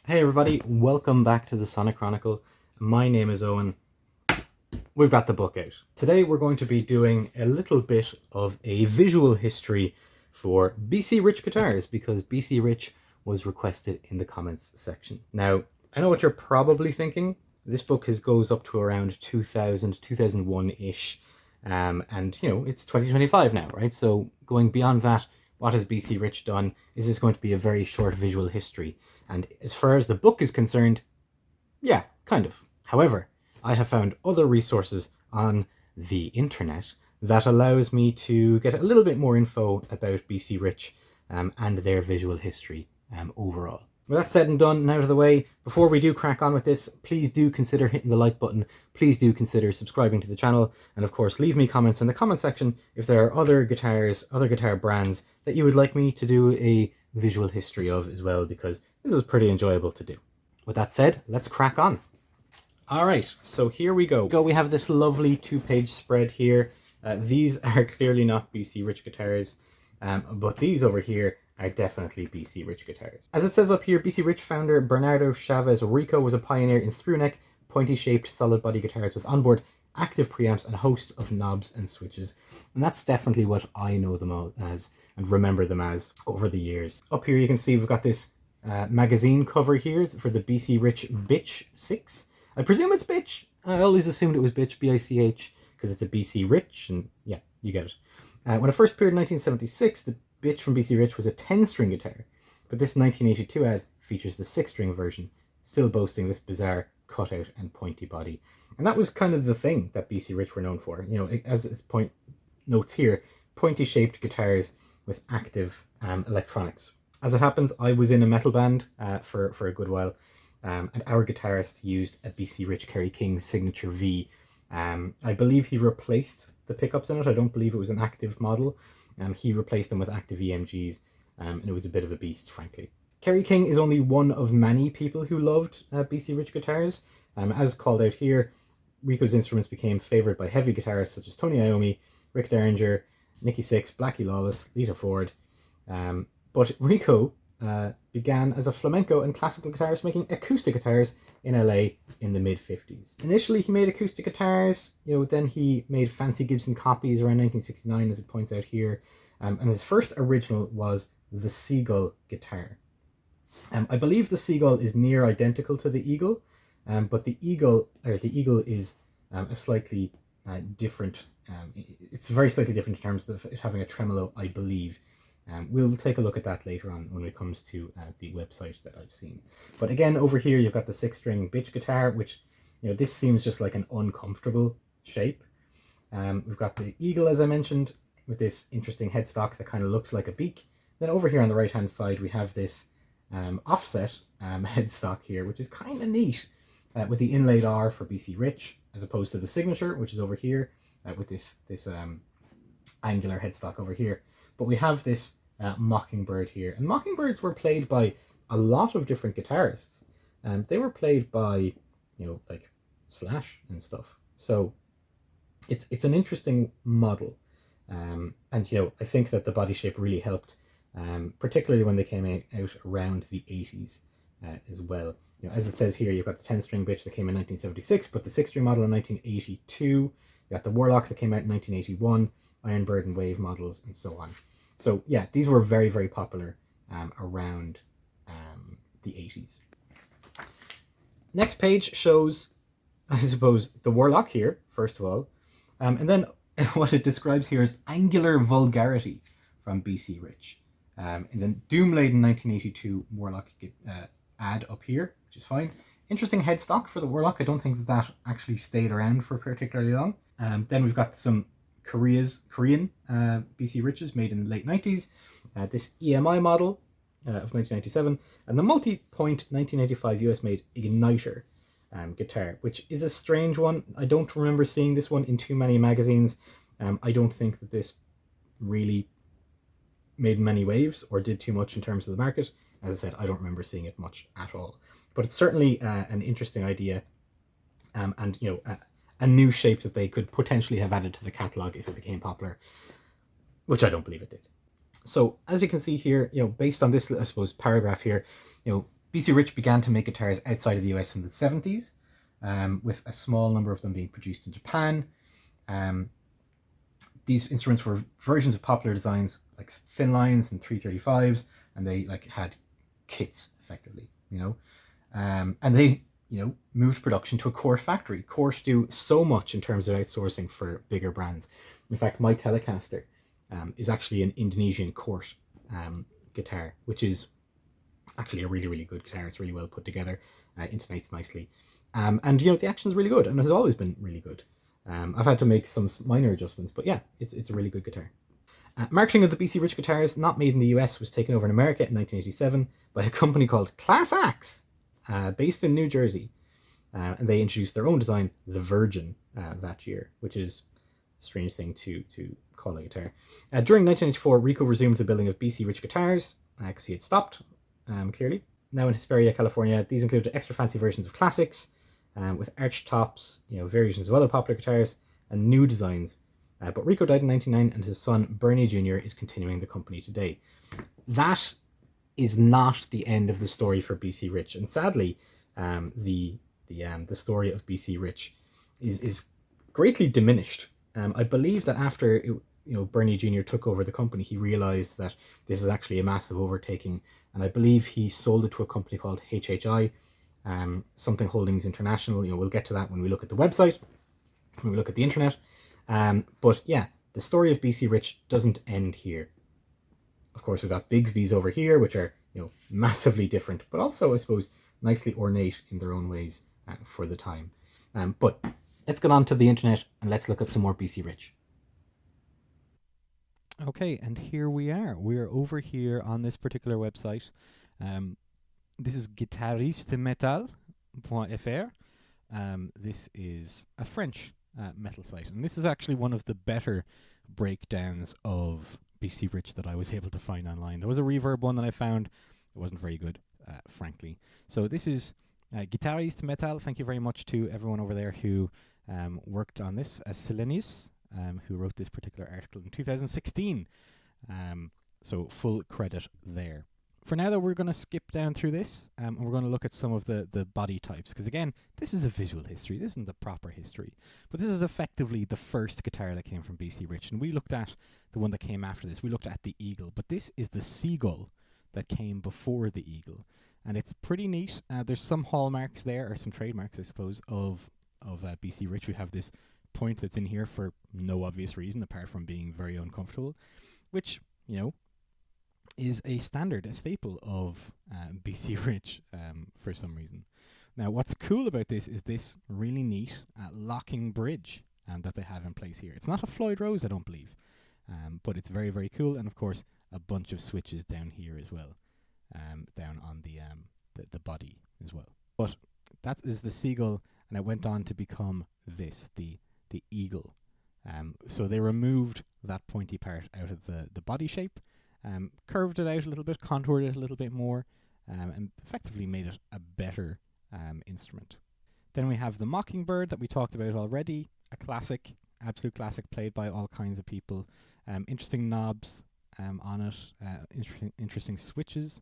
Hey everybody, welcome back to the Sonic Chronicle. My name is Owen. We've got the book out. Today we're going to be doing a little bit of a visual history for BC Rich guitars because BC Rich was requested in the comments section. Now, I know what you're probably thinking. This book goes up to around 2000, 2001-ish. And, it's 2025 now, right? So going beyond that, what has BC Rich done? Is this going to be a very short visual history? And as far as the book is concerned, yeah, kind of. However, I have found other resources on the internet that allows me to get a little bit more info about BC Rich and their visual history overall. With that said and done and out of the way, before we do crack on with this, please do consider hitting the like button. Please do consider subscribing to the channel. And of course, leave me comments in the comment section if there are other guitars, other guitar brands that you would like me to do a visual history of as well, because this is pretty enjoyable to do. With that said, let's crack on. All right, so here we go. We have this lovely 2-page spread here. These are clearly not BC Rich guitars, but these over here are definitely BC Rich guitars. As it says up here, BC Rich founder Bernardo Chavez Rico was a pioneer in through-neck, pointy-shaped, solid-body guitars with onboard active preamps and a host of knobs and switches. And that's definitely what I know them all as and remember them as over the years. Up here you can see we've got this magazine cover here for the BC Rich Bitch 6. I presume it's Bitch. I always assumed it was Bitch, B-I-C-H, because it's a BC Rich, and yeah, you get it. When it first appeared in 1976, the Bitch from BC Rich was a 10-string guitar, but this 1982 ad features the 6-string version, still boasting this bizarre cutout and pointy body. And that was kind of the thing that BC Rich were known for. As its point notes here, pointy-shaped guitars with active electronics. As it happens, I was in a metal band for a good while, and our guitarist used a BC Rich Kerry King Signature V. I believe he replaced the pickups in it. I don't believe it was an active model. He replaced them with active EMGs, and it was a bit of a beast, frankly. Kerry King is only one of many people who loved BC Rich guitars. As called out here, Rico's instruments became favoured by heavy guitarists such as Tony Iommi, Rick Derringer, Nikki Sixx, Blackie Lawless, Lita Ford. But Rico began as a flamenco and classical guitarist making acoustic guitars in LA in the mid-50s. Initially he made acoustic guitars, then he made fancy Gibson copies around 1969, as it points out here. And his first original was the Seagull guitar. I believe the Seagull is near identical to the Eagle, but the Eagle is a slightly different, it's very slightly different in terms of it having a tremolo, I believe. We'll take a look at that later on when it comes to the website that I've seen. But again, over here you've got the 6-string Bitch guitar, which, this seems just like an uncomfortable shape. We've got the Eagle, as I mentioned, with this interesting headstock that kind of looks like a beak. Then over here on the right hand side we have this offset headstock here, which is kind of neat, with the inlaid R for BC Rich, as opposed to the Signature, which is over here, with this angular headstock over here. But we have this Mockingbird here, and Mockingbirds were played by a lot of different guitarists. They were played by, like Slash and stuff. So it's an interesting model, and I think that the body shape really helped, particularly when they came out around the 80s as well. As it says here, you've got the 10-string Bitch that came in 1976, but the 6-string model in 1982. You got the Warlock that came out in 1981, Ironbird and Wave models, and so on. So yeah, these were very, very popular around the 80s. Next page shows, I suppose, the Warlock here, first of all. And then what it describes here is angular vulgarity from BC Rich. And then Doom-laden 1982 Warlock ad up here, which is fine. Interesting headstock for the Warlock. I don't think that actually stayed around for particularly long. Then we've got some Korean BC Riches made in the late 90s. This EMI model of 1997, and the multi-point 1985 US-made Igniter guitar, which is a strange one. I don't remember seeing this one in too many magazines. I don't think that this really made many waves or did too much in terms of the market. As I said, I don't remember seeing it much at all. But it's certainly an interesting idea, and a new shape that they could potentially have added to the catalogue if it became popular, which I don't believe it did. So as you can see here, based on this, I suppose, paragraph here, BC Rich began to make guitars outside of the US in the 70s, with a small number of them being produced in Japan. These instruments were versions of popular designs like thin lines and 335s, and they like had kits effectively, and they moved production to a Kort factory. Kort do so much in terms of outsourcing for bigger brands. In fact, my Telecaster is actually an Indonesian Kort guitar, which is actually a really, really good guitar. It's really well put together, intonates nicely, and the action's really good, and has always been really good. I've had to make some minor adjustments, but yeah, it's a really good guitar. Marketing of the BC Rich guitars, not made in the US, was taken over in America in 1987 by a company called Class Axe, based in New Jersey. And they introduced their own design, the Virgin, that year, which is a strange thing to call a guitar. During 1984, Rico resumed the building of BC Rich guitars, because he had stopped, clearly. Now in Hesperia, California, these included extra fancy versions of classics, with arch tops, variations of other popular guitars, and new designs. But Rico died in 1999, and his son Bernie Jr. is continuing the company today. That is not the end of the story for BC Rich, and sadly, the story of BC Rich is greatly diminished. I believe that after Bernie Jr. took over the company, he realized that this is actually a massive overtaking, and I believe he sold it to a company called HHI, something Holdings International. We'll get to that when we look at the website, when we look at the internet. But yeah, the story of BC Rich doesn't end here. Of course, we've got Bigsby's over here, which are massively different, but also, I suppose, nicely ornate in their own ways for the time. But let's get on to the internet and let's look at some more BC Rich. Okay, and here we are. We're over here on this particular website. This is guitaristemetal.fr. This is a French metal site, and this is actually one of the better breakdowns of BC Rich that I was able to find online. There was a Reverb one that I found. It wasn't very good, frankly. So this is Guitariste Metal. Thank you very much to everyone over there who worked on this. Selenius, who wrote this particular article in 2016. So full credit there. For now, though, we're going to skip down through this, and we're going to look at some of the body types. Because again, this is a visual history. This isn't the proper history. But this is effectively the first guitar that came from BC Rich. And we looked at the one that came after this. We looked at the Eagle. But this is the Seagull that came before the Eagle. And it's pretty neat. There's some hallmarks there, or some trademarks, I suppose, of BC Rich. We have this point that's in here for no obvious reason, apart from being very uncomfortable, which, is a standard, a staple of BC Rich for some reason. Now, what's cool about this is this really neat locking bridge that they have in place here. It's not a Floyd Rose, I don't believe, but it's very, very cool. And of course, a bunch of switches down here as well, down on the body as well. But that is the Seagull, and it went on to become this, the Eagle. So they removed that pointy part out of the body shape, curved it out a little bit, contoured it a little bit more, and effectively made it a better instrument. Then we have the Mockingbird that we talked about already, a classic, absolute classic, played by all kinds of people. Interesting knobs on it, interesting switches.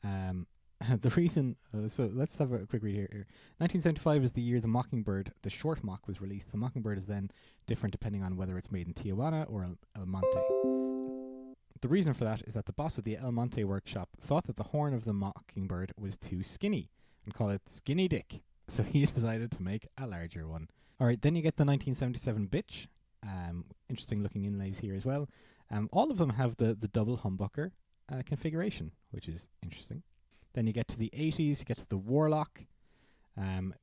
The reason, so let's have a quick read here. 1975 is the year the Mockingbird, the short Mock, was released. The Mockingbird is then different depending on whether it's made in Tijuana or El Monte. The reason for that is that the boss of the El Monte workshop thought that the horn of the Mockingbird was too skinny and called it Skinny Dick, so he decided to make a larger one. Alright, then you get the 1977 Bitch. Interesting looking inlays here as well. All of them have the double humbucker configuration, which is interesting. Then you get to the 80s, you get to the Warlock,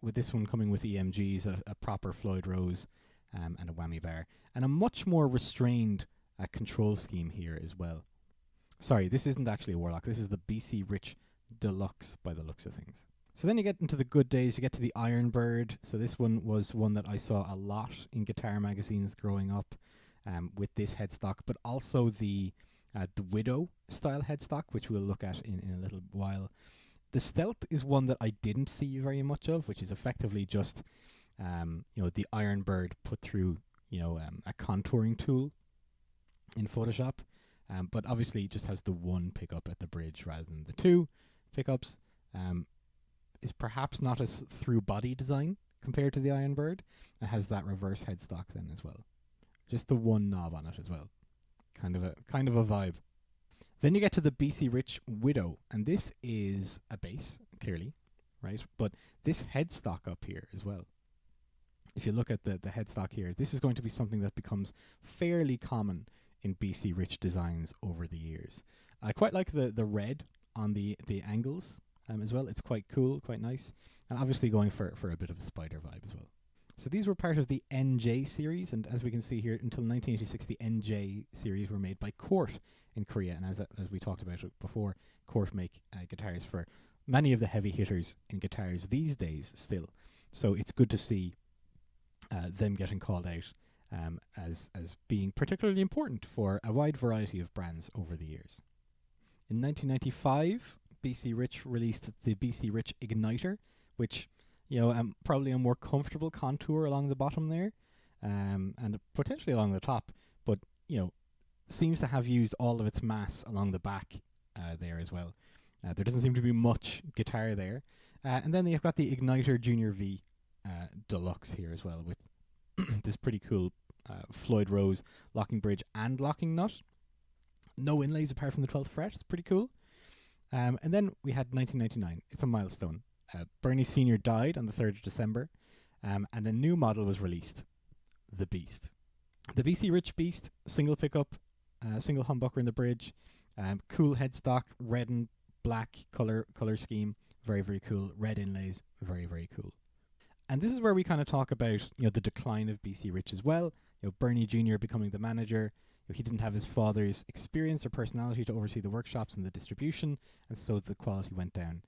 with this one coming with EMGs, a proper Floyd Rose, and a whammy bar, and a much more restrained control scheme here as well. Sorry, this isn't actually a Warlock. This is the BC Rich Deluxe by the looks of things. So then you get into the good days. You get to the Ironbird. So this one was one that I saw a lot in guitar magazines growing up, with this headstock, but also the Widow style headstock, which we'll look at in a little while. The Stealth is one that I didn't see very much of, which is effectively just the Ironbird put through a contouring tool in Photoshop, but obviously it just has the one pickup at the bridge rather than the two pickups. is perhaps not as through body design compared to the Iron Bird. It has that reverse headstock then as well. Just the one knob on it as well. Kind of a vibe. Then you get to the BC Rich Widow, and this is a base, clearly, right? But this headstock up here as well. If you look at the headstock here, this is going to be something that becomes fairly common in BC Rich designs over the years. I quite like the red on the angles as well. It's quite cool, quite nice. And obviously going for a bit of a spider vibe as well. So these were part of the NJ series, and as we can see here, until 1986, the NJ series were made by Court in Korea. And as we talked about it before, Court make guitars for many of the heavy hitters in guitars these days still. So it's good to see them getting called out as being particularly important for a wide variety of brands over the years. In 1995, BC Rich released the BC Rich Igniter, which, probably a more comfortable contour along the bottom there, and potentially along the top, but, seems to have used all of its mass along the back there as well. There doesn't seem to be much guitar there. And then you've got the Igniter Junior V Deluxe here as well, with this pretty cool Floyd Rose locking bridge and locking nut. No inlays apart from the 12th fret. It's pretty cool. And then we had 1999. It's a milestone. Bernie Sr. died on the 3rd of December, and a new model was released, the Beast. The BC Rich Beast, single pickup, single humbucker in the bridge, cool headstock, red and black color scheme, very, very cool. Red inlays, very, very cool. And this is where we kind of talk about, the decline of BC Rich as well. Bernie Jr. becoming the manager. He didn't have his father's experience or personality to oversee the workshops and the distribution, and so the quality went down.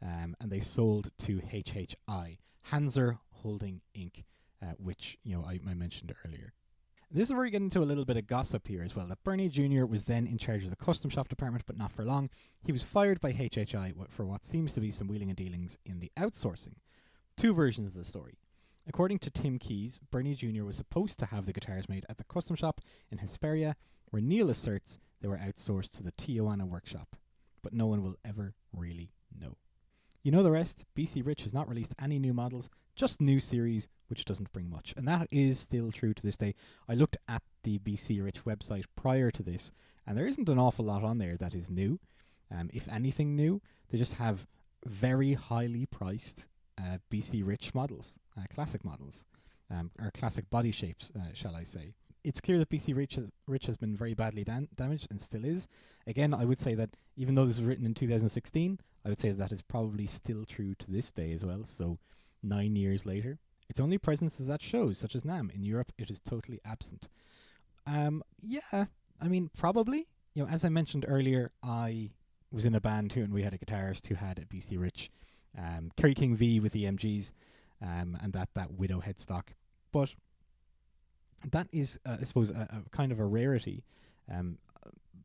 And they sold to HHI, Hanser Holding Inc., which I mentioned earlier. This is where we get into a little bit of gossip here as well, that Bernie Jr. was then in charge of the custom shop department, but not for long. He was fired by HHI for what seems to be some wheeling and dealings in the outsourcing. Two versions of the story. According to Tim Keys, Bernie Jr. was supposed to have the guitars made at the custom shop in Hesperia, where Neil asserts they were outsourced to the Tijuana workshop. But no one will ever really know. You know the rest. BC Rich has not released any new models, just new series, which doesn't bring much. And that is still true to this day. I looked at the BC Rich website prior to this, and there isn't an awful lot on there that is new. If anything new, they just have very highly priced BC Rich models, classic models, or classic body shapes, shall I say. It's clear that BC Rich has been very badly damaged and still is. Again, I would say that even though this was written in 2016, I would say that is probably still true to this day as well. So 9 years later, its only presence is at shows such as NAMM. In Europe, it is totally absent. Probably. As I mentioned earlier, I was in a band too, and we had a guitarist who had a BC Rich Kerry King V with EMGs, and that Widow headstock. But that is, I suppose, a kind of a rarity.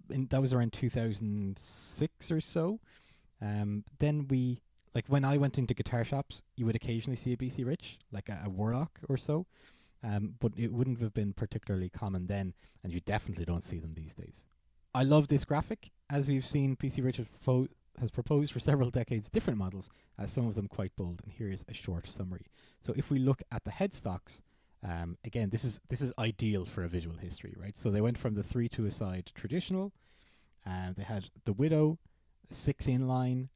That was around 2006 or so. Then when I went into guitar shops, you would occasionally see a BC Rich, like a Warlock or so, but it wouldn't have been particularly common then, and you definitely don't see them these days. I love this graphic. As we've seen, BC Rich has proposed for several decades different models, some of them quite bold, and here is a short summary. So if we look at the headstocks, again, this is ideal for a visual history, right? So they went from the 3-2-a-side traditional, they had the Widow, 6 inline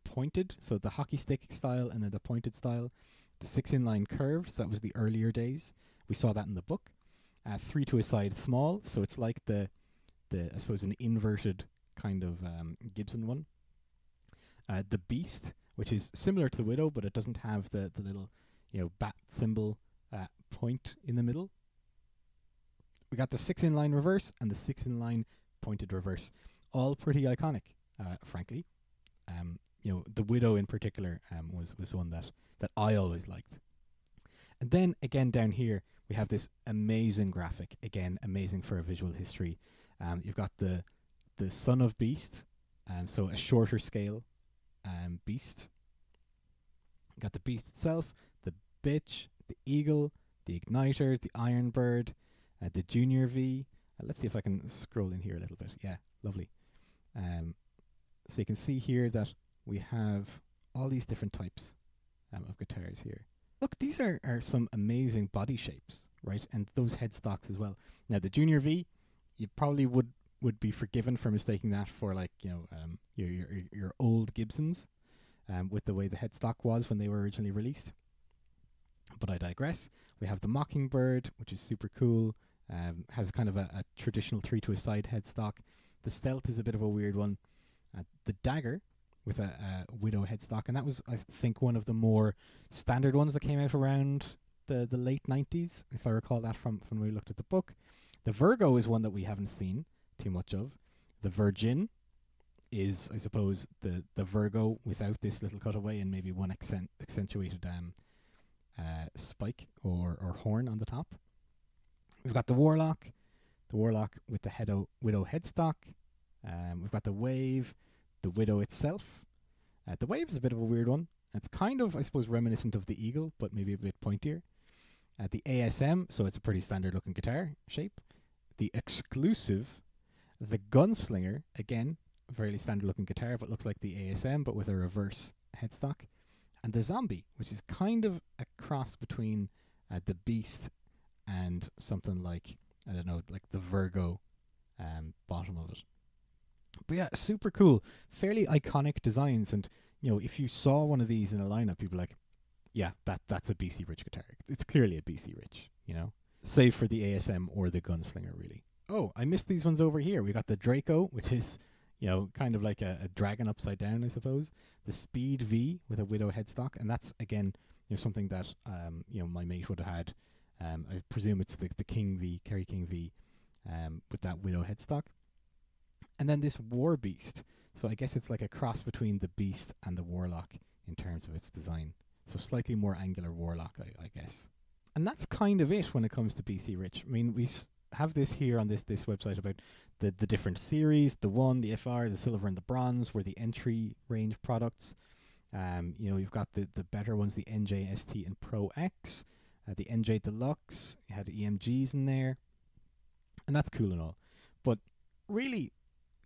pointed, so the hockey stick style and then the pointed style, the 6 inline curved, so that was the earlier days. We saw that in the book. 3-2-a-side small, so it's like the I suppose an inverted kind of Gibson one. The Beast, which is similar to the Widow, but it doesn't have the little bat symbol point in the middle. We got the 6 inline reverse and the 6 inline pointed reverse, all pretty iconic, frankly. The Widow in particular was one that I always liked. And then again down here we have this amazing graphic, again amazing for a visual history. You've got the Son of Beast, so a shorter scale Beast. You've got the Beast itself, the Bitch, the Eagle, the Igniter, the Iron Bird, the Junior V. Let's see if I can scroll in here a little bit. Yeah, lovely. So you can see here that we have all these different types of guitars here. Look, these are some amazing body shapes, right? And those headstocks as well. Now, the Junior V, you probably would be forgiven for mistaking that for, like, you know, your old Gibsons, with the way the headstock was when they were originally released. But I digress. We have the Mockingbird, which is super cool. Has kind of a traditional 3-to-a-side headstock. The Stealth is a bit of a weird one. The Dagger, with a Widow headstock, and that was, I think, one of the more standard ones that came out around the late 90s, if I recall that from when we looked at the book. The Virgo is one that we haven't seen too much of. The Virgin is, I suppose, the Virgo without this little cutaway and maybe one accentuated spike or horn on the top. We've got the Warlock with the Widow headstock. We've got the Wave, the Widow itself. The Wave is a bit of a weird one. It's kind of, I suppose, reminiscent of the Eagle, but maybe a bit pointier. The ASM, so it's a pretty standard looking guitar shape. The Exclusive, the Gunslinger, again, a fairly standard looking guitar, but looks like the ASM, but with a reverse headstock. And the Zombie, which is kind of a cross between the Beast and something like, I don't know, like the Virgo bottom of it. But yeah, super cool, fairly iconic designs. And, you know, if you saw one of these in a lineup, you'd be like, yeah, that's a BC Rich guitar. It's clearly a BC Rich, you know, save for the ASM or the Gunslinger, really. Oh, I missed these ones over here. We got the Draco, which is, you know, kind of like a dragon upside down, I suppose. The Speed V with a Widow headstock, and that's, again, you know, something that you know, my mate would have had. I presume it's the King V, Kerry King V, with that Widow headstock. And then this War Beast. So I guess it's like a cross between the Beast and the Warlock in terms of its design. So slightly more angular Warlock, I guess. And that's kind of it when it comes to BC Rich. I mean, we have this here on this website about the different series. The 1, the FR, the Silver and the Bronze were the entry range products. You know, you've got the better ones, the NJ, ST and Pro X. The NJ Deluxe, you had EMGs in there. And that's cool and all. But really,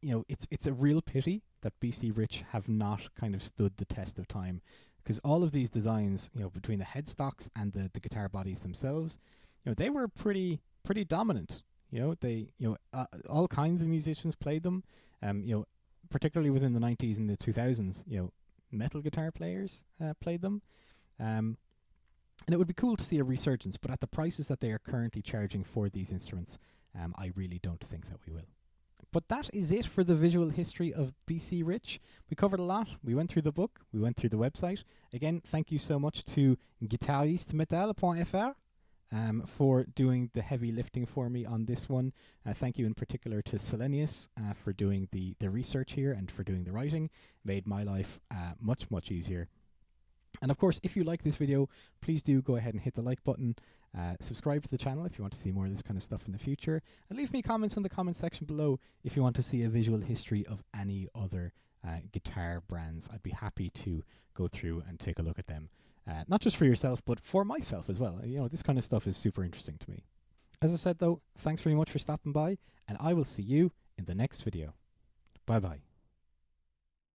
you know, it's a real pity that BC Rich have not kind of stood the test of time, because all of these designs, you know, between the headstocks and the guitar bodies themselves, you know, they were pretty dominant. You know, they, you know, all kinds of musicians played them. You know, particularly within the 90s and the 2000s, you know, metal guitar players played them. And it would be cool to see a resurgence, but at the prices that they are currently charging for these instruments, I really don't think that we will. But that is it for the visual history of BC Rich. We covered a lot. We went through the book. We went through the website. Again, thank you so much to guitarismetal.fr for doing the heavy lifting for me on this one. Thank you in particular to Selenius for doing the research here and for doing the writing. Made my life much, much easier. And of course, if you like this video, please do go ahead and hit the like button. Subscribe to the channel if you want to see more of this kind of stuff in the future. And leave me comments in the comment section below if you want to see a visual history of any other guitar brands. I'd be happy to go through and take a look at them. Not just for yourself, but for myself as well. You know, this kind of stuff is super interesting to me. As I said though, thanks very much for stopping by, and I will see you in the next video. Bye bye.